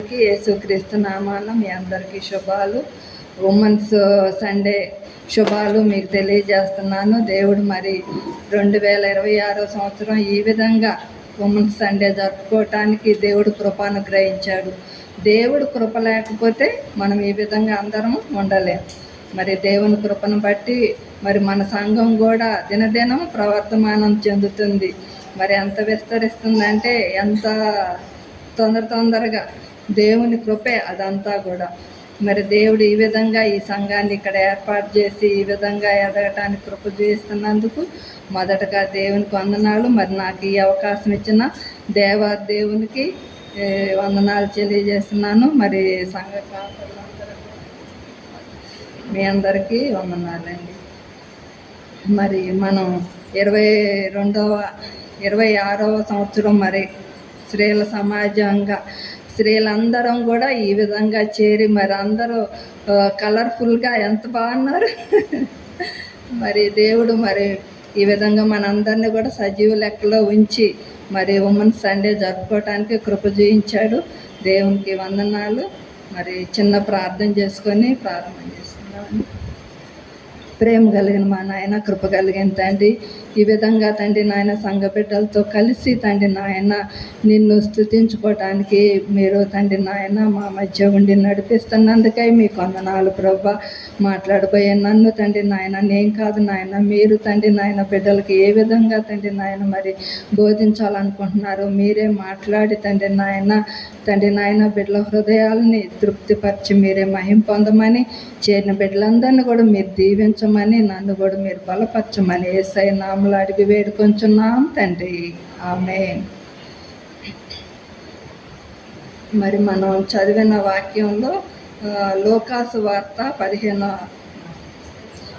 అందరికీ యేసుక్రీస్తు నామాన మీ అందరికీ శుభాలు. ఉమెన్స్ సండే శుభాలు మీకు తెలియజేస్తున్నాను. దేవుడు మరి 2026 సంవత్సరం ఈ విధంగా ఉమెన్స్ సండే జరుపుకోవటానికి దేవుడు కృపను గ్రహించాడు. దేవుడు కృప లేకపోతే మనం ఈ విధంగా అందరం ఉండలేం. మరి దేవుని కృపను బట్టి మరి మన సంఘం కూడా దినదినం ప్రవర్తమానం చెందుతుంది. మరి ఎంత విస్తరిస్తుందంటే ఎంత తొందరగా దేవుని కృపే అదంతా కూడా. మరి దేవుడు ఈ విధంగా ఈ సంఘాన్ని ఇక్కడ ఏర్పాటు చేసి ఈ విధంగా ఎదగటానికి కృప చూపిస్తున్నందుకు మొదటగా దేవునికి వందనాలు. మరి నాకు ఈ అవకాశం ఇచ్చిన దేవునికి వందనాలు తెలియజేస్తున్నాను. మరి సంఘ మీ అందరికీ వందనాలండి. మరి మనం 26వ సంవత్సరం మరి స్త్రీల సమాజంగా స్త్రీలందరం కూడా ఈ విధంగా చేరి మరి అందరూ కలర్ఫుల్గా ఎంత బాగున్నారు. మరి దేవుడు మరి ఈ విధంగా మనందరినీ కూడా సజీవ లెక్కలో ఉంచి మరి ఉమెన్స్ సండే జరుపుకోవటానికి కృప చూపించాడు. దేవునికి వందనాలు. మరి చిన్న ప్రార్థన చేసుకొని ప్రారంభం చేస్తున్నాను. ప్రేమ కలిగిన మా నాయన, కృప కలిగిన తండ్రి, ఈ విధంగా తండ్రి నాయన సంఘ బిడ్డలతో కలిసి తండ్రి నాయన నిన్ను స్తుతించుకోవటానికి మీరు తండ్రి నాయన మా మధ్య ఉండి నడిపిస్తున్నందుకై మీకు వందనాలు ప్రభా. మాట్లాడబోయే నన్ను తండ్రి నాయన నేను కాదు నాయన, మీరు తండ్రి నాయన బిడ్డలకి ఏ విధంగా తండ్రి నాయన మరి బోధించాలనుకుంటున్నారో మీరే మాట్లాడి తండ్రి నాయన బిడ్డల హృదయాలని తృప్తిపరిచి మీరే మహిమ పొందమని, చేరిన బిడ్డలందరినీ కూడా మీరు దీవించమని, నన్ను కూడా మీరు బలపరచమని యేసయ్య నామములో అడిగి వేడుకొంచున్నాం తండ్రి. ఆమేన్. మరి మనం చదివిన వాక్యంలో లూకాసు వార్త 15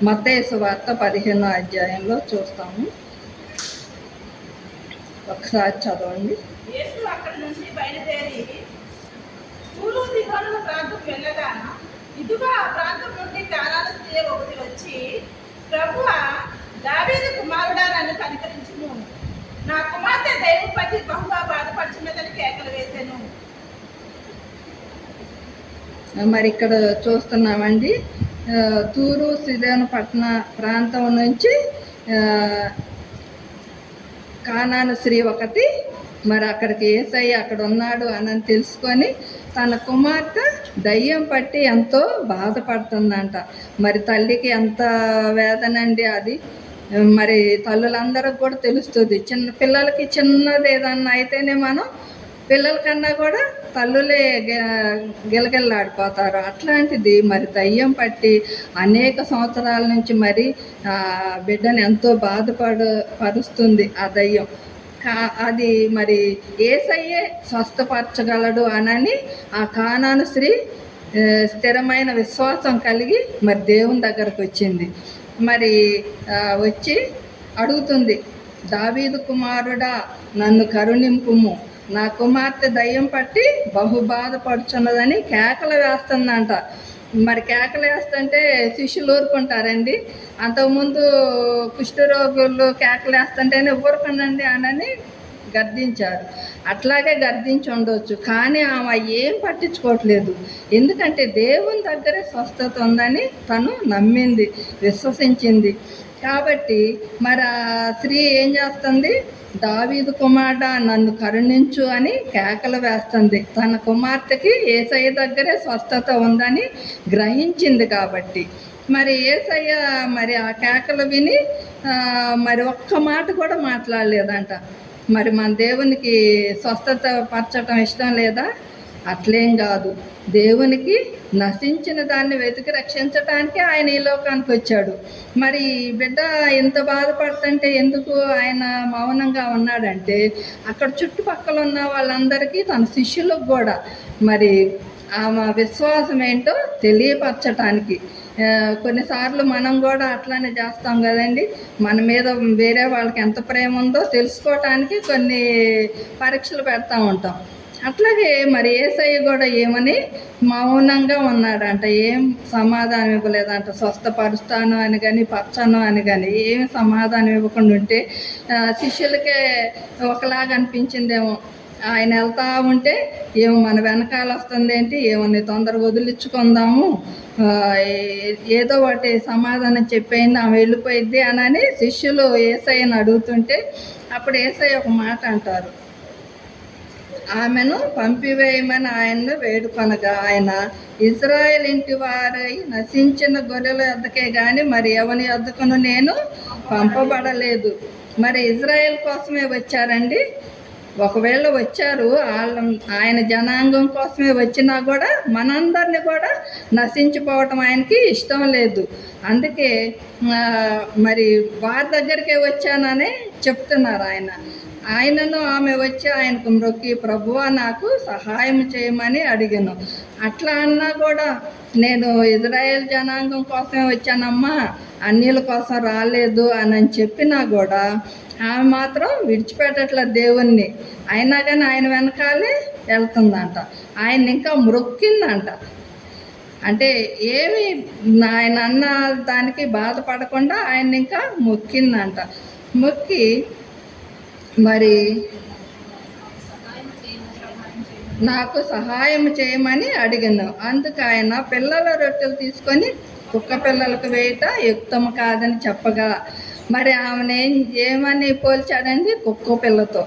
మత్తయి సువార్త 15వ అధ్యాయంలో చూస్తాము. ఒకసారి చదవండి. యేసు అక్కడి నుంచి బయలుదేరి తూరు సీదోను ప్రాంతం వెళ్ళగా ఇదిగో ఆ ప్రాంతం నుండి కానాను స్త్రీ ఒకటి వచ్చి, ప్రభువా, దావీదు కుమారుడా, నన్ను కనికరించుము, నా కుమార్తె దయ్యము పట్టి బహుగా బాధపడుచున్నదని కేకలు వేశాను. మరి ఇక్కడ చూస్తున్నామండి, తూరు సీదోను పట్టణ ప్రాంతం నుంచి కానాను స్త్రీ ఒకటి మరి అక్కడికి యేసయ్య అక్కడ ఉన్నాడు అని తెలుసుకొని తన కుమార్తె దయ్యం పట్టి ఎంతో బాధపడుతుందంట. మరి తల్లికి ఎంత వేదన అండి అది. మరి తల్లులందరికి కూడా తెలుస్తుంది. చిన్న పిల్లలకి చిన్నది ఏదన్నా అయితేనే మనం పిల్లల కన్నా కూడా తల్లులే గిలగిల్లాడిపోతారు. అట్లాంటిది మరి దయ్యం పట్టి అనేక సంవత్సరాల నుంచి మరి బిడ్డను ఎంతో పరుస్తుంది ఆ దయ్యం. అది మరి యేసయ్యే స్వస్థపరచగలడు అనని ఆ కానాను స్త్రీ స్థిరమైన విశ్వాసం కలిగి మరి దేవుని దగ్గరకు వచ్చింది. మరి వచ్చి అడుగుతుంది, దావీదు కుమారుడా, నన్ను కరుణింపుము, నా కుమార్తె దయ్యం పట్టి బహు బాధపడుచున్నదని కేకలు వేస్తుందంట. మరి కేకలు వేస్తుంటే శిష్యులు ఊరుకుంటారండి. అంతకుముందు కుష్ఠరోగులు కేకలు వేస్తుంటేనే ఊరుకుండండి అని గర్దించారు. అట్లాగే గర్దించి ఉండొచ్చు, కానీ ఆమె ఏం పట్టించుకోవట్లేదు. ఎందుకంటే దేవుని దగ్గరే స్వస్థత ఉందని తను నమ్మింది, విశ్వసించింది. కాబట్టి మరి ఆ స్త్రీ ఏం చేస్తుంది, దావీదు కుమారుడా, నన్ను కరుణించు అని కేకలు వేస్తుంది. తన కుమార్తెకి యేసయ్య దగ్గరే స్వస్థత ఉందని గ్రహించింది. కాబట్టి మరి యేసయ్య మరి ఆ కేకలు విని మరి ఒక్క మాట కూడా మాట్లాడలేదంట. మరి మన దేవునికి స్వస్థత పరచటం ఇష్టం లేదా? అట్లేం కాదు. దేవునికి నశించిన దాన్ని వెతికి రక్షించటానికి ఆయన ఈ లోకానికి వచ్చాడు. మరి బిడ్డ ఎంత బాధపడుతుంటే ఎందుకు ఆయన మౌనంగా ఉన్నాడంటే, అక్కడ చుట్టుపక్కల ఉన్న వాళ్ళందరికీ తన శిష్యులకు కూడా మరి ఆమె విశ్వాసం ఏంటో తెలియపరచటానికి. కొన్నిసార్లు మనం కూడా అట్లానే చేస్తాం కదండి. మన మీద వేరే వాళ్ళకి ఎంత ప్రేమ ఉందో తెలుసుకోవటానికి కొన్ని పరీక్షలు పెడతా ఉంటాం. అట్లాగే మరి యేసయ్య కూడా ఏమని మౌనంగా ఉన్నాడంట. ఏం సమాధానం ఇవ్వలేదంట. స్వస్థపరుస్తాను అని కానీ పచ్చను అని కానీ ఏమి సమాధానం ఇవ్వకుండా ఉంటే శిష్యులకే ఒకలాగా అనిపించిందేమో. ఆయన వెళ్తా ఉంటే ఏమో మన వెనకాల వస్తుంది ఏంటి, ఏమని తొందరగా వదిలించుకుందాము, ఏదో ఒకటి సమాధానం చెప్పేయండి, ఆమె వెళ్ళిపోయిద్ది అని శిష్యులు యేసయ్యను అడుగుతుంటే అప్పుడు యేసయ్య ఒక మాట అంటారు, ఆమెను పంపివేయమని ఆయన్ను వేడుకొనగా ఆయన ఇజ్రాయేల్ ఇంటి వారై నశించిన గొర్రెల వద్దకే కానీ మరి ఎవని వద్దకును నేను పంపబడలేదు. మరి ఇజ్రాయేల్ కోసమే వచ్చారండి. ఒకవేళ వచ్చారు ఆయన జనాంగం కోసమే వచ్చినా కూడా మనందరినీ కూడా నశించిపోవటం ఆయనకి ఇష్టం లేదు. అందుకే మరి వారి దగ్గరికే వచ్చానని చెప్తున్నారు ఆయనను ఆమె వచ్చి ఆయనకు మ్రొక్కి, ప్రభువా నాకు సహాయం చేయమని అడిగాను. అట్లా అన్నా కూడా నేను ఇజ్రాయేల్ జనాంగం కోసమే వచ్చానమ్మా, అన్యుల కోసం రాలేదు అని చెప్పినా కూడా ఆమె మాత్రం విడిచిపెట్టట్ల దేవుణ్ణి. అయినా కానీ ఆయన వెనకాలే వెళ్తుందంట, ఆయన ఇంకా మ్రొక్కిందంట. అంటే ఏమి ఆయన అన్న దానికి బాధపడకుండా ఆయన ఇంకా మొక్కిందంట. మొక్కి మరి నాకు సహాయం చేయమని అడిగాను. అందుకు ఆయన పిల్లల రొట్టెలు తీసుకొని కుక్క పిల్లలకు వేయట యుక్తం కాదని చెప్పగా మరి ఆమెను ఏమని పోల్చాడండి, కుక్క పిల్లతో.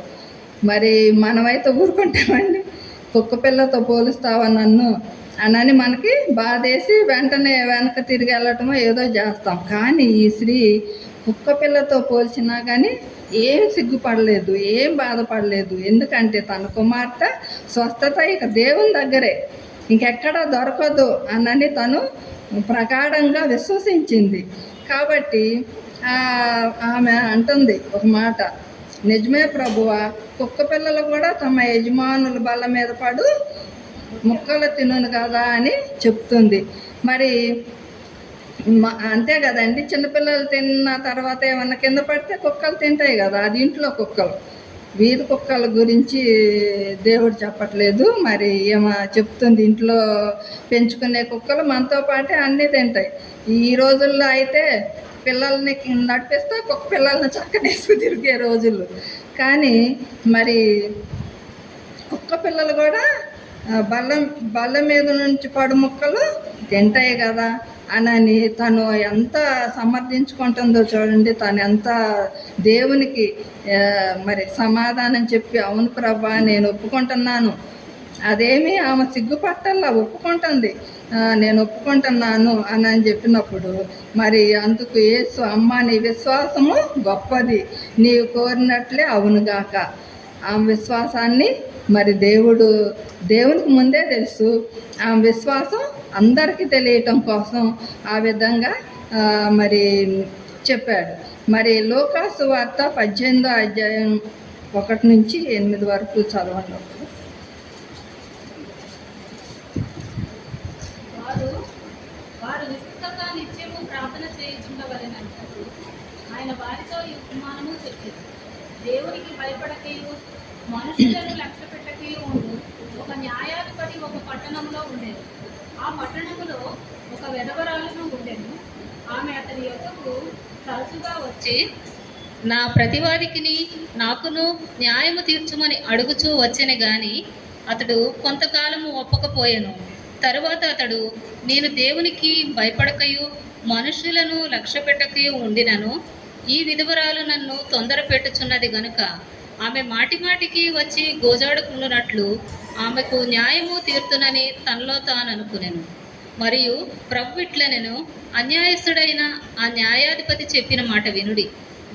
మరి మనమైతే ఊరుకుంటామండి, కుక్క పిల్లతో పోలుస్తావా నన్ను అని మనకి బాధేసి వెంటనే వెనక తిరిగి వెళ్ళటమో ఏదో చేస్తాం. కానీ ఈ స్త్రీ కుక్క పిల్లతో పోల్చినా కానీ ఏం సిగ్గుపడలేదు, ఏం బాధపడలేదు. ఎందుకంటే తన కుమార్తె స్వస్థత ఇక దేవుని దగ్గరే, ఇంకెక్కడా దొరకదు అని తను ప్రగాఢంగా విశ్వసించింది. కాబట్టి ఆమె అంటుంది ఒక మాట, నిజమే ప్రభువా, కుక్క పిల్లలు కూడా తమ యజమానుల బల్ల మీద పడు ముక్కలు తినును కదా అని చెప్తుంది. మరి అంతే కదండి, చిన్నపిల్లలు తిన్న తర్వాత ఏమన్నా కింద పడితే కుక్కలు తింటాయి కదా, అది ఇంట్లో కుక్కలు. వీధి కుక్కల గురించి దేవుడు చెప్పట్లేదు, మరి ఏమో చెప్తుంది. ఇంట్లో పెంచుకునే కుక్కలు మనతో పాటే అన్నీ తింటాయి. ఈ రోజుల్లో అయితే పిల్లల్ని నడిపిస్తే కుక్క పిల్లల్ని చక్కనేసుకు తిరిగే రోజులు. కానీ మరి కుక్క పిల్లలు కూడా బల్ల మీద నుంచి పడు ముక్కలు తింటాయి కదా అని తను ఎంత సమర్థించుకుంటుందో చూడండి. తను ఎంత దేవునికి మరి సమాధానం చెప్పి, అవును ప్రభా నేను ఒప్పుకుంటున్నాను, అదేమి ఆమె సిగ్గుపట్టల్లా ఒప్పుకుంటుంది, నేను ఒప్పుకుంటున్నాను అని చెప్పినప్పుడు మరి అందుకు యేసు, అమ్మ నీ విశ్వాసము గొప్పది, నీవు కోరినట్లే అవునుగాక. ఆమె విశ్వాసాన్ని మరి దేవునికి ముందే తెలుసు. ఆమె విశ్వాసం అందరికీ తెలియటం కోసం ఆ విధంగా మరి చెప్పాడు. మరి లూకాసు వార్త 18వ అధ్యాయం 1 నుంచి 8 వరకు చదవండి. వారు విస్తృతంగా నిత్యము ప్రార్థన చేయుచుండవలెనంటూ ఆయన వారితో ఈ ఉపమానము చెప్పారు. దేవునికి భయపడకయు మనుషులను లక్ష్య పెట్టకయు ఉండు ఒక న్యాయాధిపతి ఒక పట్టణంలో ఉండేది. ఆ పట్టణంలో ఒక విధవరాలును ఉండెను. ఆమె అతని యొద్దకు తరచుగా వచ్చి నా ప్రతివాదికిని నాకును న్యాయము తీర్చుమని అడుగుచూ వచ్చెను గాని అతడు కొంతకాలము ఒప్పకపోయెను. తరువాత అతడు, నేను దేవునికి భయపడకయు మనుషులను లక్ష్య పెట్టకయు ఉండినను ఈ విధవరాలు నన్ను తొందర పెట్టుచున్నది గనుక ఆమె మాటిమాటికి వచ్చి గోజాడుకుండునట్లు ఆమెకు న్యాయము తీర్తునని తనలో తాను అనుకునేను. మరియు ప్రభు ఇట్లనెను, అన్యాయస్తుడైన ఆ న్యాయాధిపతి చెప్పిన మాట వినుడి.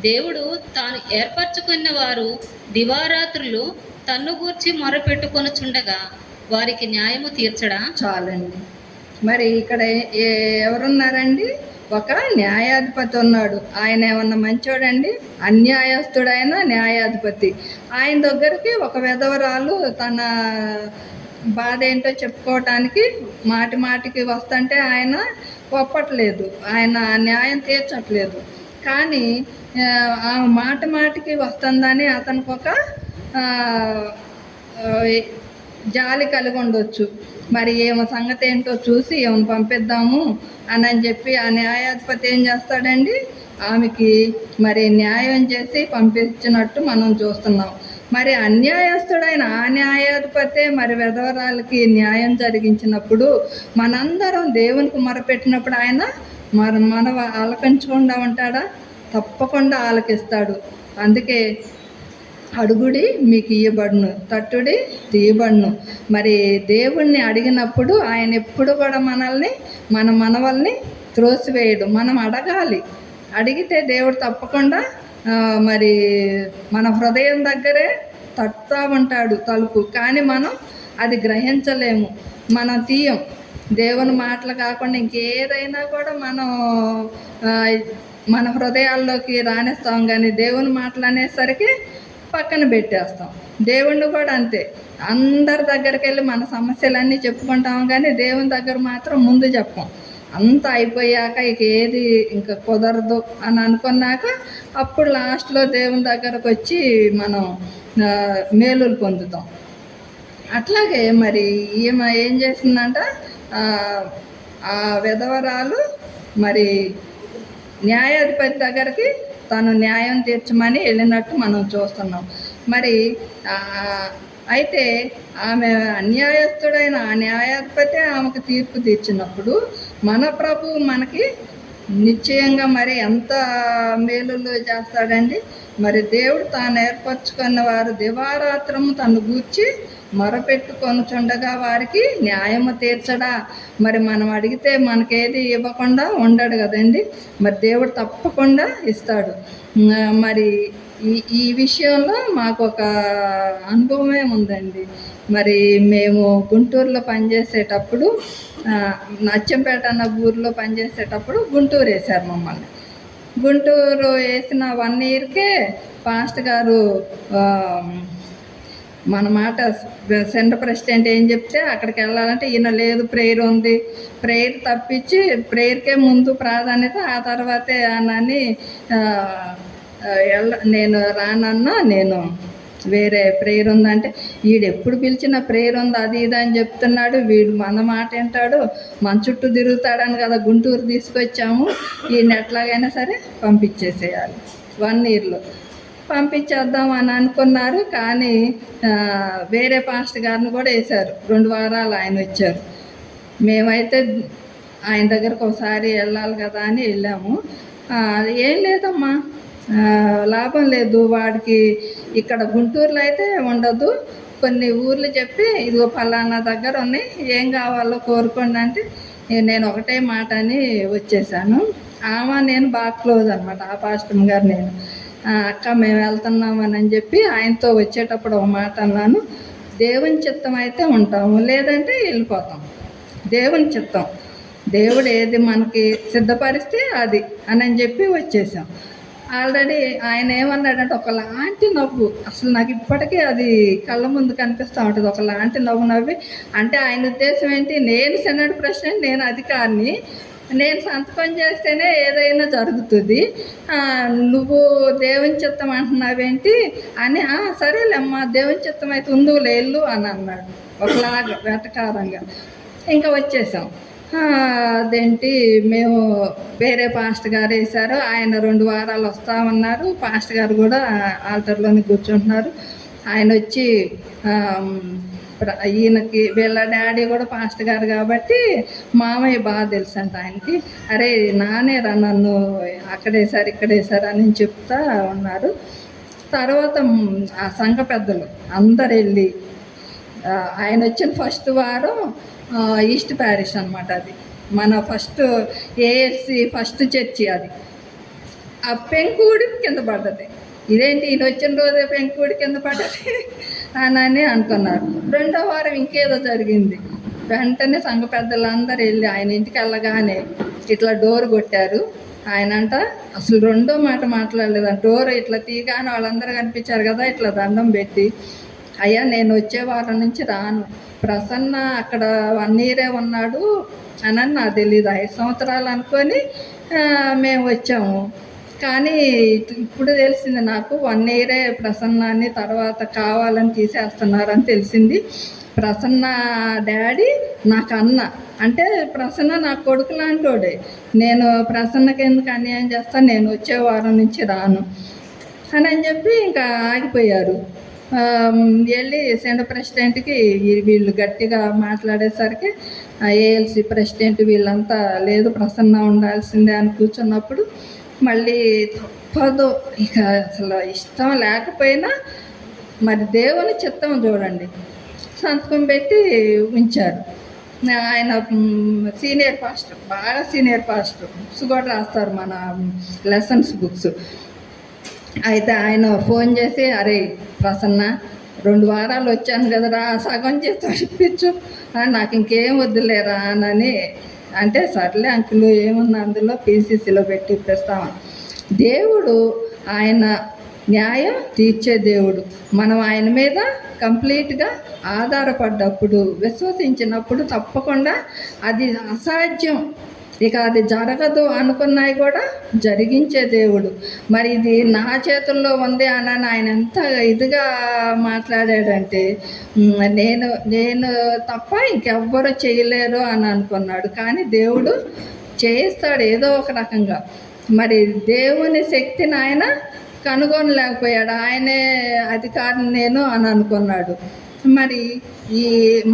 దేవుడు తాను ఏర్పరచుకున్న వారు దివారాత్రులు తన్ను గూర్చి మొరపెట్టుకొనుచుండగా వారికి న్యాయము తీర్చడా? చాలండి. మరి ఇక్కడ ఎవరున్నారండి? ఒక న్యాయాధిపతి ఉన్నాడు. ఆయన ఏమన్నా మంచోడండి? అన్యాయస్తుడైన న్యాయాధిపతి. ఆయన దగ్గరికి ఒక విధవరాలు తన బాధ ఏంటో చెప్పుకోవటానికి మాటి మాటికి వస్తుంటే ఆయన ఒప్పట్లేదు, ఆయన న్యాయం తీర్చట్లేదు. కానీ ఆ మాటి మాటికి వస్తుందని అతనికి ఒక జాలి కలిగి ఉండొచ్చు. మరి ఏమో సంగతి ఏంటో చూసి ఏమైనా పంపిద్దాము అని చెప్పి ఆ న్యాయాధిపతి ఏం చేస్తాడండి, ఆమెకి మరి న్యాయం చేసి పంపించినట్టు మనం చూస్తున్నాం. మరి అన్యాయస్తుడైన ఆ న్యాయాధిపతే మరి విధవరాలకి న్యాయం జరిగించినప్పుడు మనందరం దేవునికి మొరపెట్టినప్పుడు ఆయన మన ఆలకించకుండా ఉంటాడా? తప్పకుండా ఆలకిస్తాడు. అందుకే అడుగుడి మీకు ఇయ్యబడును, తట్టుడి తీయబడును. మరి దేవుణ్ణి అడిగినప్పుడు ఆయన ఎప్పుడు కూడా మన మనవల్ని త్రోసివేయడు. మనం అడగాలి. అడిగితే దేవుడు తప్పకుండా మరి మన హృదయం దగ్గరే తట్టుతూ ఉంటాడు తలుపు. కానీ మనం అది గ్రహించలేము, మనం తీయం. దేవుని మాటలు కాకుండా ఇంకేదైనా కూడా మనం మన హృదయాల్లోకి రాణిస్తాం, కానీ దేవుని మాటలు అనేసరికి పక్కన పెట్టేస్తాం. దేవుణ్ణి కూడా అంతే, అందరి దగ్గరికి వెళ్ళి మన సమస్యలన్నీ చెప్పుకుంటాం, కానీ దేవుని దగ్గర మాత్రం ముందు చెప్పం. అంతా అయిపోయాక ఇక ఏది ఇంకా కుదరదు అని అనుకున్నాక అప్పుడు లాస్ట్లో దేవుని దగ్గరకు వచ్చి మనం మేలులు పొందుతాం. అట్లాగే మరి ఈమె ఏం చేసిందంట, ఆ విధవరాలు మరి న్యాయాధిపతి దగ్గరికి తను న్యాయం తీర్చమని వెళ్ళినట్టు మనం చూస్తున్నాం. మరి అయితే ఆమె అన్యాయస్తుడైన ఆ న్యాయాధిపతి ఆమెకు తీర్పు తీర్చినప్పుడు మన ప్రభు మనకి నిశ్చయంగా మరి ఎంత మేలులు చేస్తాడండి. మరి దేవుడు తాను ఏర్పరచుకున్న వారు దివారాత్రము తను గూర్చి మొరపెట్టుకొనుచుండగా వారికి న్యాయము తీర్చడా? మరి మనం అడిగితే మనకేది ఇవ్వకుండా ఉండడు కదండి. మరి దేవుడు తప్పకుండా ఇస్తాడు. మరి ఈ విషయంలో మాకు ఒక అనుభవమే ఉందండి. మరి మేము గుంటూరులో పనిచేసేటప్పుడు, నచ్చంపేట అన్న ఊరిలో పనిచేసేటప్పుడు గుంటూరు వేశారు మమ్మల్ని. గుంటూరు వేసిన 1 ఇయర్కే పాస్ట్ గారు మన మాట సెంటర్ ప్రెసిడెంట్ ఏం చెప్తే అక్కడికి వెళ్ళాలంటే ఈయన లేదు, ప్రేయర్ ఉంది, ప్రేయర్ తప్పించి ప్రేయర్కే ముందు ప్రాధాన్యత, ఆ తర్వాతే అని నేను రానన్నా, నేను వేరే ప్రేయర్ ఉందంటే వీడు ఎప్పుడు పిలిచినా ప్రేయర్ ఉంది అది ఇది అని చెప్తున్నాడు, వీడు మన మాట వింటాడు, మన చుట్టూ తిరుగుతాడని కదా గుంటూరు తీసుకొచ్చాము, ఈయన ఎట్లాగైనా సరే పంపించేసేయాలి. 1 ఇయర్లో పంపించేద్దాం అని అనుకున్నారు. కానీ వేరే పాస్టర్ గారిని కూడా వేశారు. 2 వారాలు ఆయన వచ్చారు. మేమైతే ఆయన దగ్గరకు ఒకసారి వెళ్ళాలి కదా అని వెళ్ళాము. ఏం లేదమ్మా, లాభం లేదు, వాడికి ఇక్కడ గుంటూరులో అయితే ఉండదు, కొన్ని ఊర్లు చెప్పి ఇదిగో ఫలానా దగ్గర ఉన్నాయి, ఏం కావాలో కోరుకోండి అంటే నేను ఒకటే మాట అని వచ్చేసాను. ఆమె నేను బాగా క్లోజ్ అనమాట, ఆ పాస్టర్ గారు నేను. అక్క మేము వెళ్తున్నామని చెప్పి ఆయనతో వచ్చేటప్పుడు ఒక మాట అన్నాను, దేవుని చిత్తం అయితే ఉంటాము, లేదంటే వెళ్ళిపోతాం. దేవుని చిత్తం, దేవుడు ఏది మనకి సిద్ధపరిస్తే అది అని చెప్పి వచ్చేసాం. ఆల్రెడీ ఆయన ఏమన్నాడంటే ఒకలాంటి నవ్వు, అసలు నాకు ఇప్పటికీ అది కళ్ళ ముందు కనిపిస్తూ ఉంటుంది, ఒకలాంటి నవ్వు నవ్వి. అంటే ఆయన ఉద్దేశం ఏంటి, నేను సెనెట్ ప్రెసిడెంట్, నేను అధికారిని, నేను సంతకం చేస్తేనే ఏదైనా జరుగుతుంది, నువ్వు దేవుని చిత్తం అంటున్నావేంటి అని. సరేలేమ్మా దేవుని చిత్తం అయితే ఉందులే వెళ్ళు అని అన్నాడు, ఒకలాగా వెటకారంగా. ఇంకా వచ్చేసాం. అదేంటి మేము వేరే పాస్టర్ గారు వేశారు, ఆయన 2 వారాలు వస్తామన్నారు. పాస్టర్ గారు కూడా ఆల్టర్లోనే కూర్చుంటున్నారు. ఆయన వచ్చి ఈయనకి వీళ్ళ డాడీ కూడా పాస్టర్ గారు కాబట్టి మామయ్య బాగా తెలుసు అంట ఆయనకి. అరే నానేరా నన్ను అక్కడేసారు ఇక్కడేసారు అని చెప్తా ఉన్నారు. తర్వాత ఆ సంఘ పెద్దలు అందరు వెళ్ళి, ఆయన వచ్చిన ఫస్ట్ వారం ఈస్ట్ ప్యారిష్ అనమాట, అది మన ఫస్ట్ ఏఎస్సి ఫస్ట్ చర్చి, అది ఆ పెంకుడి కింద పడ్డది. ఇదేంటి ఈయన వచ్చిన రోజే పెంకుడి కింద పడ్డది అని అనుకున్నారు. 2వ వారం ఇంకేదో జరిగింది. వెంటనే సంఘ పెద్దలందరూ వెళ్ళి ఆయన ఇంటికి వెళ్ళగానే ఇట్లా డోర్ కొట్టారు. ఆయన అంట అసలు 2వ మాట మాట్లాడలేదు. డోర్ ఇట్లా తీగానే వాళ్ళందరూ కనిపించారు కదా, ఇట్లా దండం పెట్టి, అయ్యా నేను వచ్చే వారం నుంచి రాను, ప్రసన్న అక్కడ 1 ఇయరే ఉన్నాడు అని నాకు తెలియదు. 5 సంవత్సరాలు అనుకొని మేము వచ్చాము. కానీ ఇప్పుడు తెలిసింది నాకు 1 ఇయరే ప్రసన్న అని, తర్వాత కావాలని తీసేస్తున్నారని తెలిసింది. ప్రసన్న డాడీ నాకు అన్న, అంటే ప్రసన్న నా కొడుకు లాంటోడే, నేను ప్రసన్నకి ఎందుకు అన్యాయం చేస్తాను, నేను వచ్చే వారం నుంచి రాను అని చెప్పి ఇంకా ఆగిపోయారు. వెళ్ళి సెంటర్ ప్రెసిడెంట్కి వీళ్ళు గట్టిగా మాట్లాడేసరికి ఏఎల్సి ప్రెసిడెంట్ వీళ్ళంతా లేదు ప్రసన్న ఉండాల్సిందే అని కూర్చున్నప్పుడు మళ్ళీ తప్పదు ఇక అసలు ఇష్టం లేకపోయినా మరి దేవుని చిత్తం చూడండి సంతకం పెట్టి ఉంచారు. ఆయన సీనియర్ పాస్టర్, బాగా సీనియర్ పాస్టర్, బుక్స్ కూడా రాస్తారు మన లెసన్స్ బుక్స్. అయితే ఆయన ఫోన్ చేసి, అరే ప్రసన్న 2 వారాలు వచ్చాను కదరా సగం చేసి ఇప్పించు, నాకు ఇంకేం వద్దులేరా అని అంటే, సర్లే అంకులు ఏమున్నా అందులో పీసీసీలో పెట్టి ఇప్పిస్తామని. దేవుడు ఆయన న్యాయం తీర్చే దేవుడు. మనం ఆయన మీద కంప్లీట్గా ఆధారపడ్డప్పుడు, విశ్వసించినప్పుడు తప్పకుండా అది అసాధ్యం, ఇక అది జరగదు అనుకున్నాయి కూడా జరిగించే దేవుడు. మరి ఇది నా చేతుల్లో ఉంది అని ఆయన ఎంత ఇదిగా మాట్లాడాడంటే, నేను తప్ప ఇంకెవ్వరు చేయలేరు అని అనుకున్నాడు. కానీ దేవుడు చేయిస్తాడు ఏదో ఒక రకంగా. మరి దేవుని శక్తిని ఆయన కనుగొనలేకపోయాడు, ఆయనే అధికారిని నేను అని అనుకున్నాడు. మరి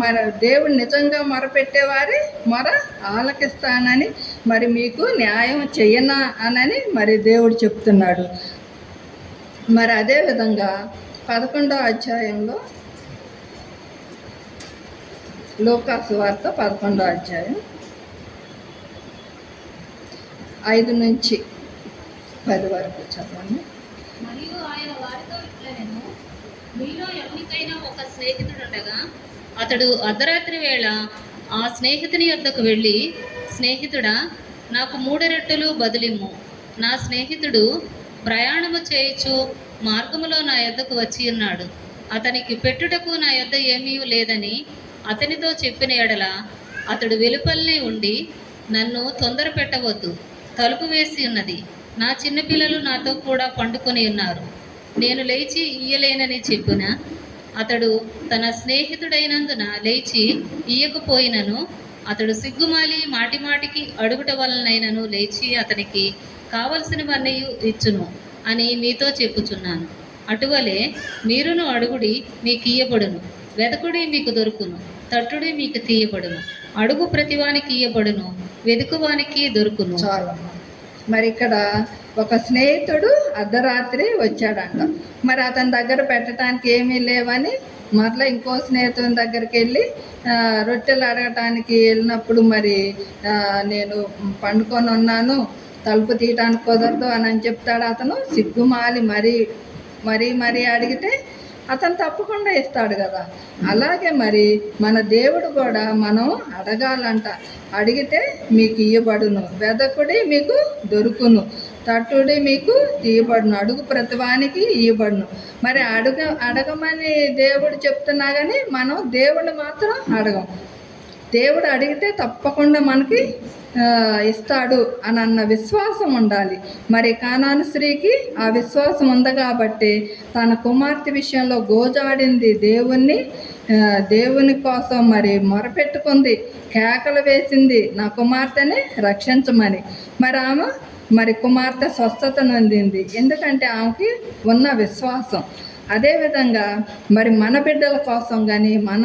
మన దేవుడు నిజంగా మొరపెట్టేవారి మొర ఆలకిస్తానని, మరి మీకు న్యాయం చెయ్యనా అని మరి దేవుడు చెప్తున్నాడు. మరి అదేవిధంగా 11వ అధ్యాయంలో, లూకాసు వార్త 11వ అధ్యాయం 5 నుంచి 10 వరకు చదవండి. మరియు ఆయన వారితో ఇట్లనెను, మీలో ఎవరికైనా ఒక స్నేహితుడుండగా అతడు అర్ధరాత్రి వేళ ఆ స్నేహితుని యొద్దకు వెళ్ళి, స్నేహితుడా, నాకు 3 రొట్టెలు బదులిమ్ము. నా స్నేహితుడు ప్రయాణము చేయుచు మార్గములో నా యొద్దకు వచ్చి ఉన్నాడు. అతనికి పెట్టుటకు నా యొద్ద ఏమీ లేదని అతనితో చెప్పిన ఎడల, అతడు వెలుపల్నే ఉండి, నన్ను తొందర పెట్టవద్దు, తలుపు వేసి ఉన్నది, నా చిన్నపిల్లలు నాతో కూడా పండుకొని ఉన్నారు, నేను లేచి ఇయ్యలేనని చెప్పిన, అతడు తన స్నేహితుడైనందున లేచి ఇయ్యకపోయినను, అతడు సిగ్గుమాలి మాటిమాటికి అడుగుట వలనైనను లేచి అతనికి కావలసినవన్నీ ఇచ్చును అని మీతో చెప్పుచున్నాను. అటువలే మీరును అడుగుడి, మీకు ఇయ్యబడును, వెదకుడి, మీకు దొరుకును, తట్టుడి, మీకు తీయబడును, అడుగు ప్రతివానికి ఇయ్యబడును, వెదుకువానికి దొరుకును. చాలా. మరి ఇక్కడ ఒక స్నేహితుడు అర్ధరాత్రి వచ్చాడంట. మరి అతని దగ్గర పెట్టడానికి ఏమీ లేవని మరలా ఇంకో స్నేహితుని దగ్గరికి వెళ్ళి రొట్టెలు అడగటానికి వెళ్ళినప్పుడు, మరి నేను పండుకొని ఉన్నాను, తలుపు తీయటానికి కుదరదు అని చెప్తాడు. అతను సిగ్గుమాలి మరీ అడిగితే అతను తప్పకుండా ఇస్తాడు కదా. అలాగే మరి మన దేవుడు కూడా మనం అడగాలంట. అడిగితే మీకు ఇయ్యబడును, వెదకుడి, మీకు దొరుకును, తట్టుడి, మీకు తీయబడును, అడుగు ప్రతివానికి ఇయ్యబడును. మరి అడగమని దేవుడు చెప్తున్నా కానీ మనం దేవుడిని మాత్రం అడగం. దేవుడు అడిగితే తప్పకుండా మనకి ఇస్తాడు అని అన్న విశ్వాసం ఉండాలి. మరి కానాను స్త్రీకి ఆ విశ్వాసం ఉంది కాబట్టి తన కుమార్తె విషయంలో గోజాడింది, దేవుని కోసం మరి మొరపెట్టుకుంది, కేకలు వేసింది, నా కుమార్తెని రక్షించమని. మరి ఆమె కుమార్తె స్వస్థతను అందింది, ఎందుకంటే ఆమెకి ఉన్న విశ్వాసం. అదేవిధంగా మరి మన బిడ్డల కోసం కానీ, మన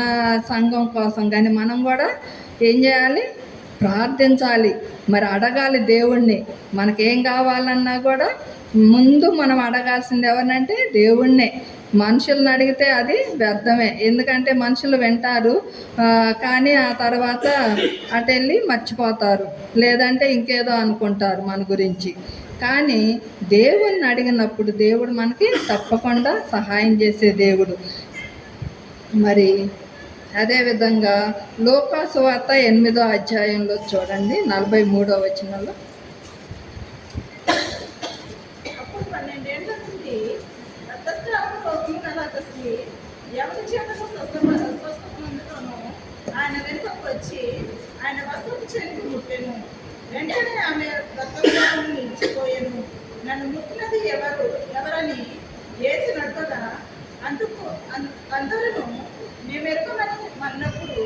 సంఘం కోసం కానీ మనం కూడా ఏం చేయాలి? ప్రార్థించాలి, మరి అడగాలి దేవుణ్ణి. మనకేం కావాలన్నా కూడా ముందు మనం అడగాల్సింది ఎవరినంటే దేవుణ్ణే. మనుషులను అడిగితే అది వ్యర్థమే, ఎందుకంటే మనుషులు వింటారు కానీ ఆ తర్వాత అటు వెళ్ళి మర్చిపోతారు, లేదంటే ఇంకేదో అనుకుంటారు మన గురించి. కానీ దేవుణ్ణి అడిగినప్పుడు దేవుడు మనకి తప్పకుండా సహాయం చేసే దేవుడు. మరి అదేవిధంగా లూకాసు వార్త 8వ అధ్యాయంలో చూడండి, 43వ వచనంలో, అప్పుడు 12 ఏళ్ల నుండి రక్తస్రావంతో గల ఒక స్త్రీ ఎవరి చేతను స్వస్థతనందుతోనూ ఆయన వెనుకకు వచ్చి ఆయన వస్త్రపు చెంగు ముట్టెను. వెంటనే ఆమె రక్తస్రావం నిలిచిపోయెను. నన్ను ముట్టినది ఎవరని యేసు అడగగా అందరూ మేమెరుకమని అన్నప్పుడు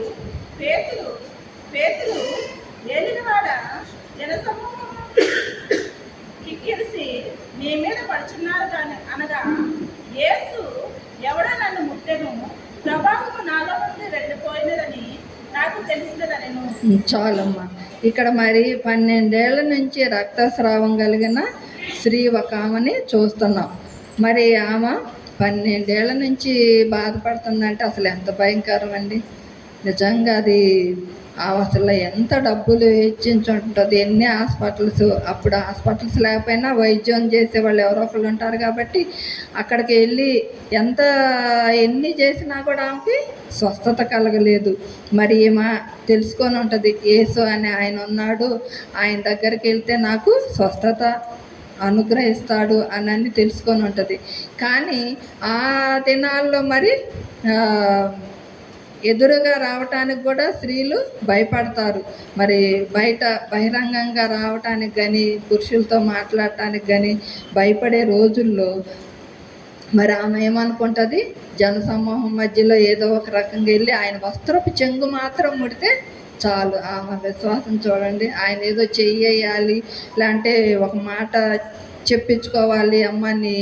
పేతురు ఏలినవాడ జనసమూహం కిక్కిరిసి నీ మీద పడుచున్నారు కానీ అనగా యేసు ఎవడో నన్ను ముట్టెను, ప్రభావము నాలో నుండి వెళ్ళిపోయినదని నాకు తెలిసినదనెను. చాలమ్మా. ఇక్కడ మరి 12 ఏళ్ల నుంచి రక్తస్రావం కలిగిన స్త్రీ ఒక ఆమెని చూస్తున్నాం. మరి ఆమె 12 ఏళ్ల నుంచి బాధపడుతుందంటే అసలు ఎంత భయంకరం అండి. నిజంగా అది అసలు ఎంత డబ్బులు వెచ్చించుంటుంది, ఎన్ని హాస్పిటల్స్. అప్పుడు హాస్పిటల్స్ లేకపోయినా వైద్యం చేసేవాళ్ళు ఎవరో ఒకళ్ళు ఉంటారు కాబట్టి అక్కడికి వెళ్ళి ఎన్ని చేసినా కూడా ఆమెకి స్వస్థత కలగలేదు. మరి ఈమె తెలుసుకొని ఉంటుంది, యేసు అని ఆయన ఉన్నాడు, ఆయన దగ్గరికి వెళ్తే నాకు స్వస్థత అనుగ్రహిస్తాడు అని తెలుసుకొని ఉంటుంది. కానీ ఆ దినాల్లో మరి ఎదురుగా రావటానికి కూడా స్త్రీలు భయపడతారు. మరి బహిరంగంగా రావటానికి కానీ పురుషులతో మాట్లాడటానికి కానీ భయపడే రోజుల్లో మరి ఆమె ఏమనుకుంటుంది, జనసమూహం మధ్యలో ఏదో ఒక రకంగా వెళ్ళి ఆయన వస్త్రపు చెంగు మాత్రం ముడితే చాలు. ఆమె విశ్వాసం చూడండి. ఆయన ఏదో చెయ్యాలి, లేదంటే ఒక మాట చెప్పించుకోవాలి, అమ్మ నీ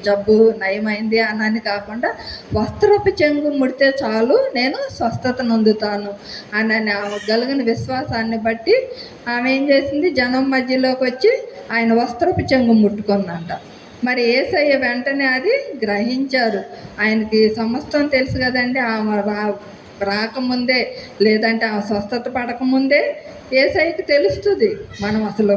జబ్బు నయమైంది అని కాకుండా వస్త్రపు చెంగు ముడితే చాలు నేను స్వస్థత నొందుతాను అని ఆమె కలిగిన విశ్వాసాన్ని బట్టి ఆమె ఏం చేసింది, జనం మధ్యలోకి వచ్చి ఆయన వస్త్రపు చెంగు ముట్టుకుందంట. మరి యేసయ్య వెంటనే అది గ్రహించారు. ఆయనకి సమస్తం తెలుసు కదండి. ఆమె రాకముందే లేదంటే ఆ స్వస్థత పడకముందే యేసయ్యకి తెలుస్తుంది. మనం అసలు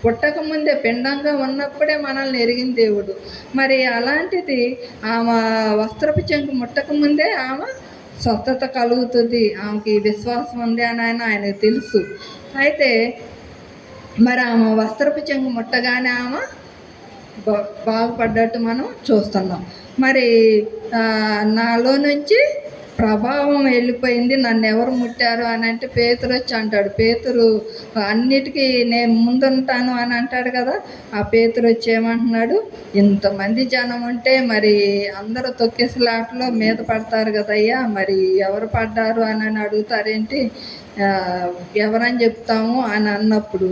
పుట్టకముందే పిండంగా ఉన్నప్పుడే మనల్ని ఎరిగిన దేవుడు. మరి అలాంటిది ఆమె వస్త్రపు చెంగు ముట్టకముందే ఆమె స్వస్థత కలుగుతుంది, ఆమెకి విశ్వాసం ఉంది అని ఆయనకు తెలుసు. అయితే మరి ఆమె వస్త్రపు చెంగు ముట్టగానే ఆమె బాగుపడ్డట్టు మనం చూస్తున్నాం. మరి నాలో నుంచి ప్రభావం వెళ్ళిపోయింది, నన్ను ఎవరు ముట్టారు అని అంటే పేతురు వచ్చి అంటాడు. పేతురు అన్నిటికీ నేను ముందుంటాను అని అంటాడు కదా. ఆ పేతురు వచ్చి ఏమంటున్నాడు, ఇంతమంది జనం ఉంటే మరి అందరూ తొక్కేసలాటలో మీద పడతారు కదయ్యా, మరి ఎవరు పడ్డారు అని అడుగుతారేంటి, ఎవరని చెప్తాము అని అన్నప్పుడు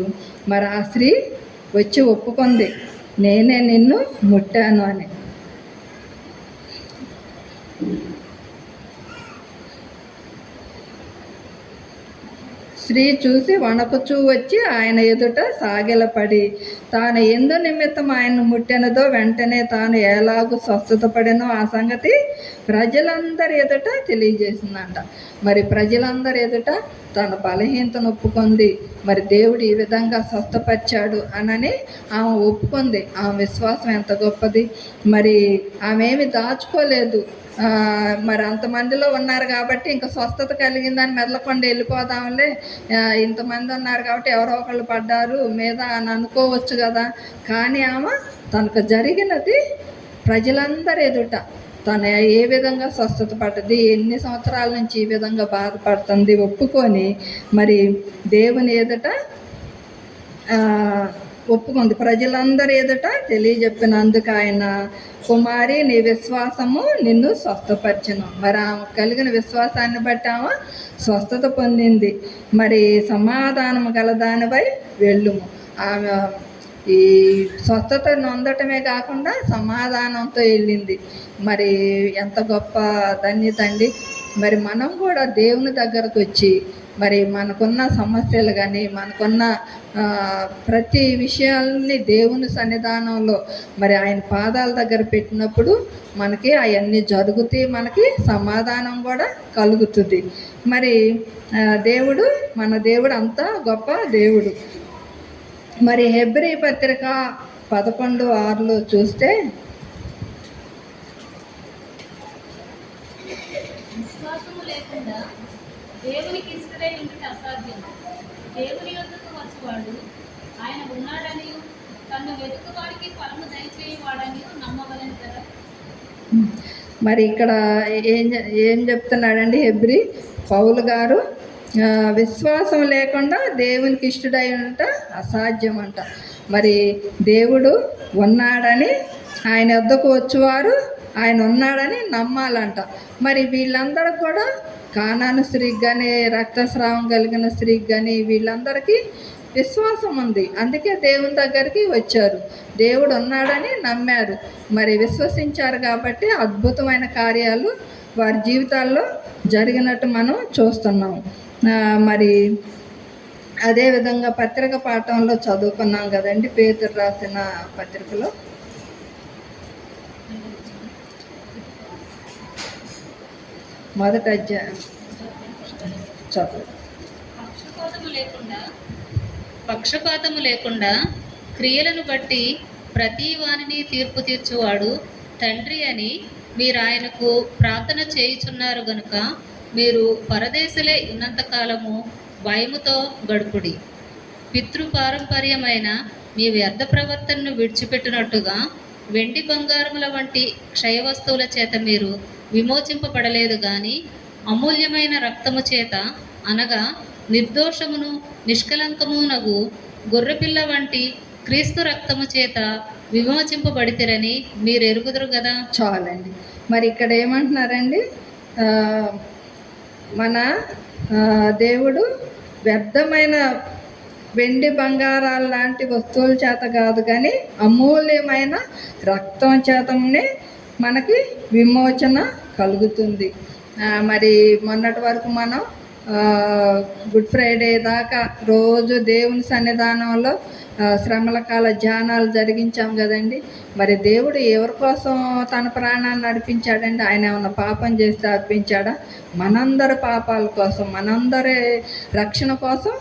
మరి ఆ స్త్రీ వచ్చి ఒప్పుకుంది, నేనే నిన్ను ముట్టాను అని. స్త్రీ చూసి వణకుచూ వచ్చి ఆయన ఎదుట సాగిలపడి తాను ఎందు నిమిత్తం ఆయన్ను ముట్టినదో వెంటనే తాను ఎలాగూ స్వస్థత పడినో ఆ సంగతి ప్రజలందరి ఎదుట తెలియజేసిందంట. మరి ప్రజలందరి ఎదుట తన బలహీనతను ఒప్పుకుంది. మరి దేవుడు ఈ విధంగా స్వస్థపరిచాడు అని ఆమె ఒప్పుకుంది. ఆమె విశ్వాసం ఎంత గొప్పది. మరి ఆమె ఏమి దాచుకోలేదు. మరి అంతమందిలో ఉన్నారు కాబట్టి ఇంకా స్వస్థత కలిగిందని మెదలకుండా వెళ్ళిపోదాంలే, ఇంతమంది ఉన్నారు కాబట్టి ఎవరో ఒకళ్ళు పడ్డారు మీద అని అనుకోవచ్చు కదా. కానీ ఆమె తనకు జరిగినది ప్రజలందరి ఎదుట తను ఏ విధంగా స్వస్థత పడ్డది, ఎన్ని సంవత్సరాల నుంచి ఈ విధంగా బాధపడుతుంది ఒప్పుకొని మరి దేవుని ఎదుట ఒప్పుకుంది. ప్రజలందరి ఎదుట తెలియజెప్పినందుకు ఆయన, కుమారి నీ విశ్వాసము నిన్ను స్వస్థపరిచెను. మరి ఆమె కలిగిన విశ్వాసాన్ని బట్టి ఆమె స్వస్థత పొందింది. మరి సమాధానము గలదానిపై వెళ్ళుము. ఆమె ఈ స్వస్థత నొందటమే కాకుండా సమాధానంతో వెళ్ళింది. మరి ఎంత గొప్ప ధన్యత అండి. మరి మనం కూడా దేవుని దగ్గరకు వచ్చి మరి మనకున్న సమస్యలు కానీ మనకున్న ప్రతి విషయాల్ని దేవుని సన్నిధానంలో మరి ఆయన పాదాల దగ్గర పెట్టినప్పుడు మనకి అవన్నీ జరుగుతాయి, మనకి సమాధానం కూడా కలుగుతుంది. మరి మన దేవుడు అంత గొప్ప దేవుడు. మరి హెబ్రీ పత్రిక 11:6 చూస్తే, విశ్వాసము లేకుండా దేవునికి ఇష్టడై ఉంటే అసాధ్యం. దేవుని యొద్దకు వచ్చేవాడు ఆయన ఉన్నాడని తను వెతుకువాడికి ఫలము దయచేయవాడని నమ్మవలని కదా. మరి ఇక్కడ ఏం చెప్తున్నాడండి హెబ్రీ పౌలు గారు, విశ్వాసం లేకుండా దేవునికి ఇష్టడై ఉంట అసాధ్యం అంట. మరి దేవుడు ఉన్నాడని ఆయన వద్దకు వచ్చేవారు ఆయన ఉన్నాడని నమ్మాలంట. మరి వీళ్ళందరూ కూడా కానాను స్త్రీకి కానీ రక్తస్రావం కలిగిన స్త్రీకి కానీ వీళ్ళందరికీ విశ్వాసం ఉంది, అందుకే దేవుని దగ్గరికి వచ్చారు, దేవుడు ఉన్నాడని నమ్మారు, మరి విశ్వసించారు కాబట్టి అద్భుతమైన కార్యాలు వారి జీవితాల్లో జరిగినట్టు మనం చూస్తున్నాం. మరి అదేవిధంగా పత్రిక పాఠంలో చదువుకున్నాం కదండి, పేతురు రాసిన పత్రికలో మొదటి అధ్యాయం చదువు. పక్షపాతము లేకుండా క్రియలను బట్టి ప్రతి వానిని తీర్పు తీర్చువాడు తండ్రి అని మీరు ఆయనకు ప్రార్థన చేయుచున్నారు గనుక మీరు పరదేశులే ఉన్నంతకాలము భయముతో గడుపుడి. పితృపారంపర్యమైన మీ వ్యర్థ ప్రవర్తనను విడిచిపెట్టినట్టుగా వెండి బంగారముల వంటి క్షయ వస్తువుల చేత మీరు విమోచింపబడలేదు గాని అమూల్యమైన రక్తము చేత, అనగా నిర్దోషమును నిష్కలంకమునగు గొర్రెపిల్ల వంటి క్రీస్తు రక్తము చేత విమోచింపబడితిరని మీరు ఎరుగుదురు కదా. చాలండి. మరి ఇక్కడ ఏమంటున్నారండి, మన దేవుడు వ్యర్థమైన వెండి బంగారాలు లాంటి వస్తువుల చేత కాదు కానీ అమూల్యమైన రక్తం చేతనే మనకి విమోచన కలుగుతుంది. మరి మొన్నటి వరకు మనం గుడ్ ఫ్రైడే దాకా రోజు దేవుని సన్నిధానంలో శ్రమల కాల ధ్యానాలు జరిగించాం కదండి. మరి దేవుడు ఎవరి కోసం తన ప్రాణాన్ని నడిపించాడండి? ఆయన ఏమన్నా పాపం చేస్తే అర్పించాడా? మనందరి పాపాల కోసం, మనందరి రక్షణ కోసం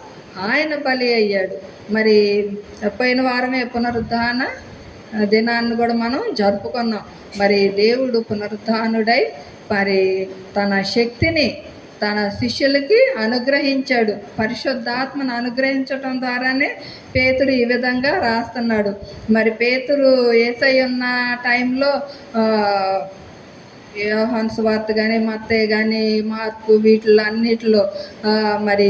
ఆయన బలి అయ్యాడు. మరి పోయిన వారమే పునరుద్ధాన దినాన్ని కూడా మనం జరుపుకున్నాం. మరి దేవుడు పునరుద్ధానుడై మరి తన శక్తిని తన శిష్యులకి అనుగ్రహించాడు. పరిశుద్ధాత్మను అనుగ్రహించటం ద్వారానే పేతురు ఈ విధంగా రాస్తున్నాడు. మరి పేతురు యేసయ్య ఉన్న టైంలో యోహాను సువార్త కానీ, మత్తయి కానీ, మార్కు వీటిలో అన్నిటిలో మరి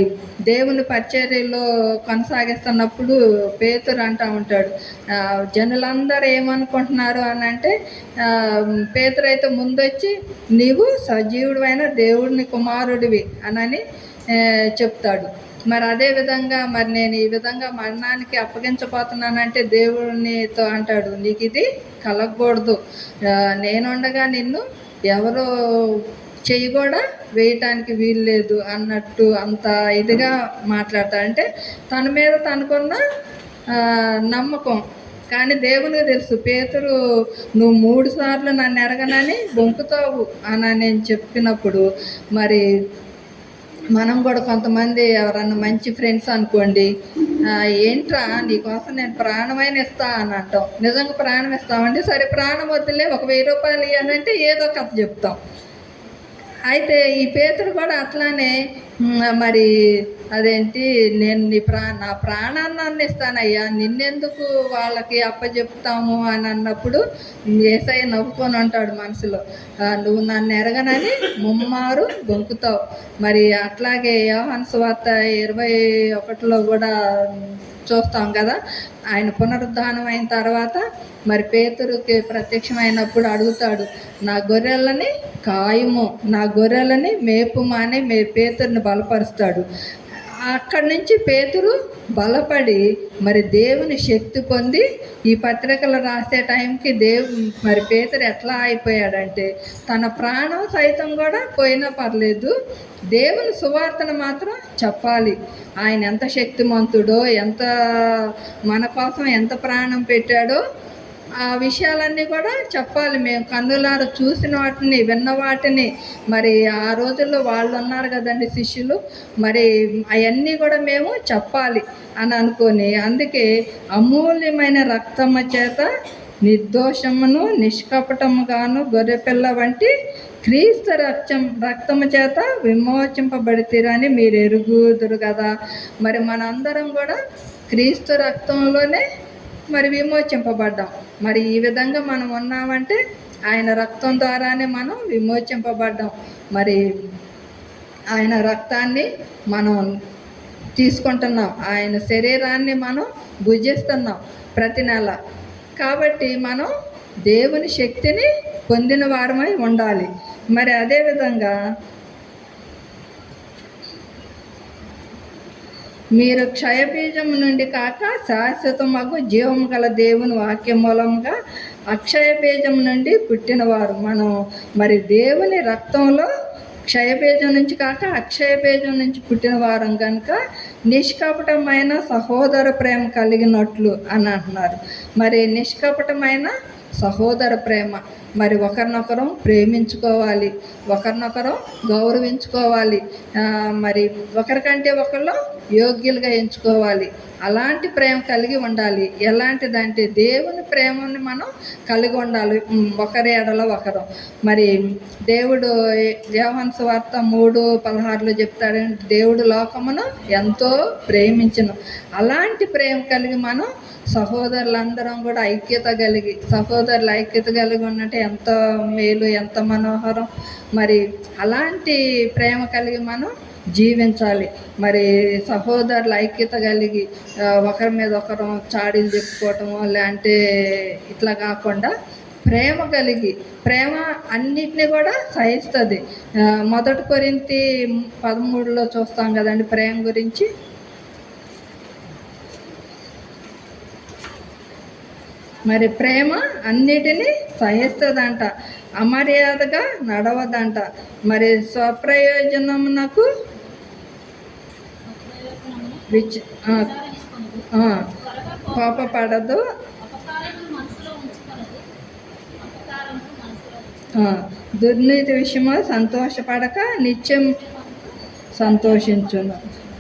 దేవుని పరిచర్యలో కొనసాగిస్తున్నప్పుడు పేతురు అంటూ ఉంటాడు, జనులందరూ ఏమనుకుంటున్నారు అని అంటే, పేతురు అయితే ముందొచ్చి నీవు సజీవుడైన దేవుడిని కుమారుడివి అని చెప్తాడు. మరి అదేవిధంగా మరి నేను ఈ విధంగా మరణానికి అప్పగించబోతున్నానంటే దేవునితో అంటాడు, నీకు ఇది కలగకూడదు, నేనుండగా నిన్ను ఎవరో చెయ్యి కూడా వేయటానికి వీలు లేదు అన్నట్టు అంత ఇదిగా మాట్లాడతాడు. అంటే తన మీద తనకున్న నమ్మకం. కానీ దేవునికి తెలుసు, పేతురు నువ్వు 3 సార్లు నన్ను ఎరగనని బొంకుతావు అని నేను చెప్పినప్పుడు మరి మనం కూడా కొంతమంది ఎవరన్నా మంచి ఫ్రెండ్స్ అనుకోండి, ఏంట్రా నీకోసం నేను ప్రాణమైన ఇస్తా అని అంటాం. నిజంగా ప్రాణం ఇస్తామండి, సరే ప్రాణం వద్దులే, ఒక 1000 రూపాయలు ఇవ్వాలంటే ఏదో కథ చెప్తాం. అయితే ఈ పేతురు కూడా అట్లానే మరి అదేంటి, నేను నా ప్రాణాన్ని అందిస్తానయ్యా, నిన్నెందుకు వాళ్ళకి అప్పచెప్తాము అని అన్నప్పుడు యేసయ్య నవ్వుకొని ఉంటాడు మనసులో, నువ్వు నన్ను ఎరగనని ముమ్మారు బొంకుతావు. మరి అట్లాగే యోహాను సువార్త 21లో కూడా చూస్తాం కదా, ఆయన పునరుద్ధానం అయిన తర్వాత మరి పేతురుకి ప్రత్యక్షమైనప్పుడు అడుగుతాడు, నా గొర్రెలని కాయుము, నా గొర్రెలని మేపుమా అని పేతురుని బలపరుస్తాడు. అక్కడి నుంచి పేతురు బలపడి మరి దేవుని శక్తి పొంది ఈ పత్రికలు రాసే టైంకి మరి పేతురు ఎట్లా అయిపోయాడంటే, తన ప్రాణం సైతం కూడా పోయినా పర్లేదు, దేవుని సువార్తను మాత్రం చెప్పాలి. ఆయన ఎంత శక్తిమంతుడో, ఎంత మన కోసం ఎంత ప్రాణం పెట్టాడో ఆ విషయాలన్నీ కూడా చెప్పాలి. మేము కన్నులారా చూసిన వాటిని, విన్న వాటిని, మరి ఆ రోజుల్లో వాళ్ళు ఉన్నారు కదండి శిష్యులు, మరి అవన్నీ కూడా మేము చెప్పాలి అని అనుకొని, అందుకే అమూల్యమైన రక్తము చేత నిర్దోషమును నిష్కపటముగాను గొర్రెపిల్ల వంటి క్రీస్తు రక్తము చేత విమోచింపబడితేరని మీరు ఎరుగుదురు కదా. మరి మనందరం కూడా క్రీస్తు రక్తంలోనే మరి విమోచింపబడ్డాం. మరి ఈ విధంగా మనం ఉన్నామంటే ఆయన రక్తం ద్వారానే మనం విమోచింపబడ్డాం. మరి ఆయన రక్తాన్ని మనం తీసుకుంటున్నాం, ఆయన శరీరాన్ని మనం భుజిస్తున్నాం ప్రతి నెల. కాబట్టి మనం దేవుని శక్తిని పొందిన వారమై ఉండాలి. మరి అదేవిధంగా మీరు క్షయబీజం నుండి కాక శాశ్వతమగు జీవము గల దేవుని వాక్యం మూలంగా అక్షయ బీజం నుండి పుట్టినవారు. మనం మరి దేవుని రక్తంలో క్షయబీజం నుంచి కాక అక్షయ బీజం నుంచి పుట్టిన వారం కనుక నిష్కపటమైన సహోదర ప్రేమ కలిగినట్లు అని అంటున్నారు. మరి నిష్కపటమైన సహోదర ప్రేమ, మరి ఒకరినొకరం ప్రేమించుకోవాలి, ఒకరినొకరం గౌరవించుకోవాలి, మరి ఒకరికంటే ఒకళ్ళు యోగ్యులుగా ఎంచుకోవాలి. అలాంటి ప్రేమ కలిగి ఉండాలి. ఎలాంటిదంటే దేవుని ప్రేమని మనం కలిగి ఉండాలి, ఒకరి ఎడల ఒకరు. మరి దేవుడు యోహాను సువార్త 3:16 చెప్తాడు, దేవుడు లోకమును ఎంతో ప్రేమించును. అలాంటి ప్రేమ కలిగి మనం సహోదరులందరం కూడా సహోదరుల ఐక్యత కలిగి ఉన్నట్టు ఎంత మేలు, ఎంత మనోహరం. మరి అలాంటి ప్రేమ కలిగి మనం జీవించాలి. మరి సహోదరుల ఐక్యత కలిగి ఒకరి మీద ఒకరు చాడీలు చెప్పుకోవటము లేదంటే ఇట్లా కాకుండా ప్రేమ కలిగి, ప్రేమ అన్నిటినీ కూడా సహిస్తుంది. 1 కొరింథీ 13 చూస్తాం కదండి ప్రేమ గురించి. మరి ప్రేమ అన్నిటినీ సహిస్తుందంట, అమర్యాదగా నడవదంట, మరి స్వప్రయోజనమునకు కోపపడదు, దుర్నీతి విషయమో సంతోషపడక నిత్యం సంతోషించును,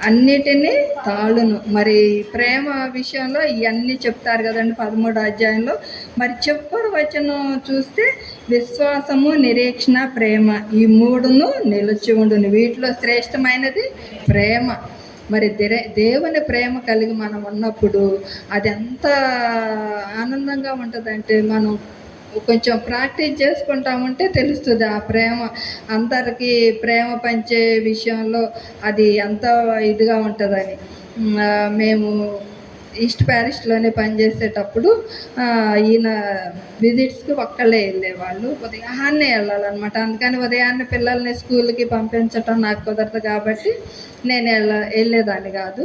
అన్నిటినీ తాళును. మరి ప్రేమ విషయంలో ఇవన్నీ చెప్తారు కదండి 13వ అధ్యాయంలో. మరి చివరి వచనం చూస్తే విశ్వాసము, నిరీక్షణ, ప్రేమ, ఈ 3ను నిలిచి ఉండును. వీటిలో శ్రేష్టమైనది ప్రేమ. మరి దేవుని ప్రేమ కలిగి మనం ఉన్నప్పుడు అది ఎంత ఆనందంగా ఉంటుందంటే మనం కొంచెం ప్రాక్టీస్ చేసుకుంటామంటే తెలుస్తుంది ఆ ప్రేమ. అందరికీ ప్రేమ పంచే విషయంలో అది ఎంత ఇదిగా ఉంటుందని. మేము ఈస్ట్ ప్యారిస్లోనే పనిచేసేటప్పుడు ఈయన విజిట్స్కి ఒక్కళ్ళే వెళ్ళేవాళ్ళు, ఉదయాన్నే వెళ్ళాలన్నమాట. అందుకని ఉదయాన్నే పిల్లల్ని స్కూల్కి పంపించటం నాకు కుదరదు కాబట్టి నేను వెళ్ళేదాన్ని కాదు.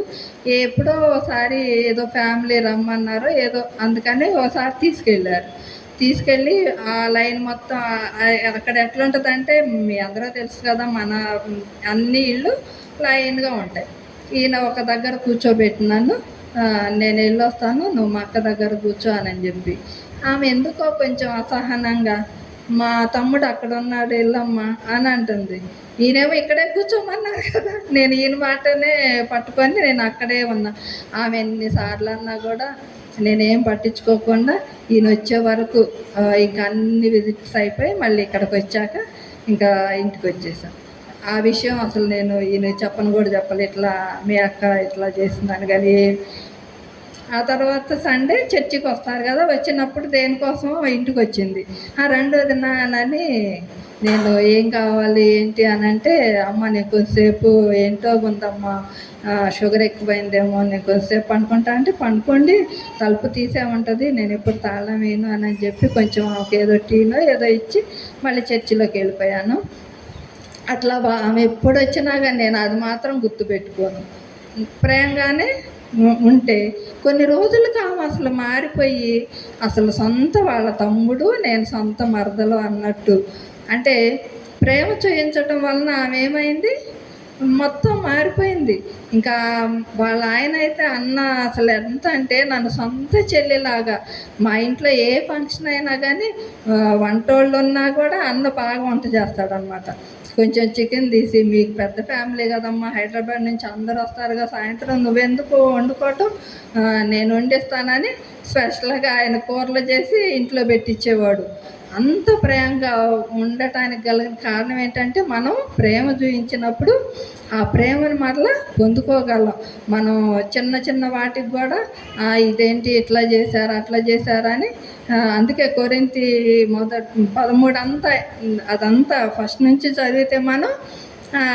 ఎప్పుడో ఒకసారి ఏదో ఫ్యామిలీ రమ్మన్నారు ఏదో, అందుకని ఒకసారి తీసుకెళ్ళి ఆ లైన్ మొత్తం అక్కడ ఎట్లా ఉంటుందంటే మీ అందరూ తెలుసు కదా, మన అన్ని ఇళ్ళు లైన్గా ఉంటాయి. ఈయన ఒక దగ్గర కూర్చోబెట్టినాను, నేను వెళ్ళొస్తాను, నువ్వు మా అక్క దగ్గర కూర్చో అని చెప్పి. ఆమె ఎందుకో కొంచెం అసహనంగా మా తమ్ముడు అక్కడ ఉన్నాడు వెళ్ళమ్మా అని అంటుంది. ఈయనేమో ఇక్కడే కూర్చోమన్నారు కదా, నేను ఈయన మాటనే పట్టుకొని నేను అక్కడే ఉన్నా. ఆమె ఎన్నిసార్లు అన్నా కూడా నేనేం పట్టించుకోకుండా ఈయన వచ్చే వరకు ఇంకా అన్ని విజిట్స్ అయిపోయి మళ్ళీ ఇక్కడికి వచ్చాక ఇంకా ఇంటికి వచ్చేసాను. ఆ విషయం అసలు నేను ఈయన చెప్పను కూడా చెప్పలే, ఇట్లా మీ అక్క ఇట్లా చేసిందని. కానీ ఆ తర్వాత సండే చర్చికి వస్తారు కదా, వచ్చినప్పుడు దేనికోసం ఇంటికి వచ్చింది. రెండోది నాన్నని నేను ఏం కావాలి ఏంటి అని అంటే, అమ్మ నేను కొద్దిసేపు ఏంటో ఉందమ్మా, షుగర్ ఎక్కువైందేమో, నేను కొద్దిసేపు పండుకుంటా అంటే పండుకోండి, తలుపు తీసే ఉంటుంది, నేను ఎప్పుడు తాళం వేయను అని చెప్పి కొంచెం ఏదో టీనో ఏదో ఇచ్చి మళ్ళీ చర్చిలోకి వెళ్ళిపోయాను. అట్లా ఆమె ఎప్పుడు వచ్చినా కానీ నేను అది మాత్రం గుర్తుపెట్టుకోను. ప్రేమగానే ఉంటే కొన్ని రోజులకు ఆమె అసలు మారిపోయి అసలు సొంత వాళ్ళ తమ్ముడు, నేను సొంత మరదలు అన్నట్టు. అంటే ప్రేమ చూపించటం వలన ఆమె ఏమైంది, మొత్తం మారిపోయింది. ఇంకా వాళ్ళ ఆయన అయితే అన్న అసలు ఎంత అంటే నన్ను సొంత చెల్లిలాగా, మా ఇంట్లో ఏ ఫంక్షన్ అయినా కానీ వంటోళ్ళు ఉన్నా కూడా అన్న బాగా వంట చేస్తాడనమాట. కొంచెం చికెన్ తీసి, మీకు పెద్ద ఫ్యామిలీ కదమ్మా, హైదరాబాద్ నుంచి అందరు వస్తారుగా, సాయంత్రం నువ్వెందుకు వండుకోవటం, నేను వండిస్తానని స్పెషల్గా ఆయన కూరలు చేసి ఇంట్లో పెట్టించేవాడు. అంత ప్రేమగా ఉండటానికి గల కారణం ఏంటంటే మనం ప్రేమ చూపించినప్పుడు ఆ ప్రేమను మరలా పొందుకోగలం. మనం చిన్న చిన్న వాటికి కూడా ఇదేంటి ఇట్లా చేశారు అట్లా చేశారు అని. అందుకే కొరింథీ 13 అదంతా ఫస్ట్ నుంచి చదివితే మనం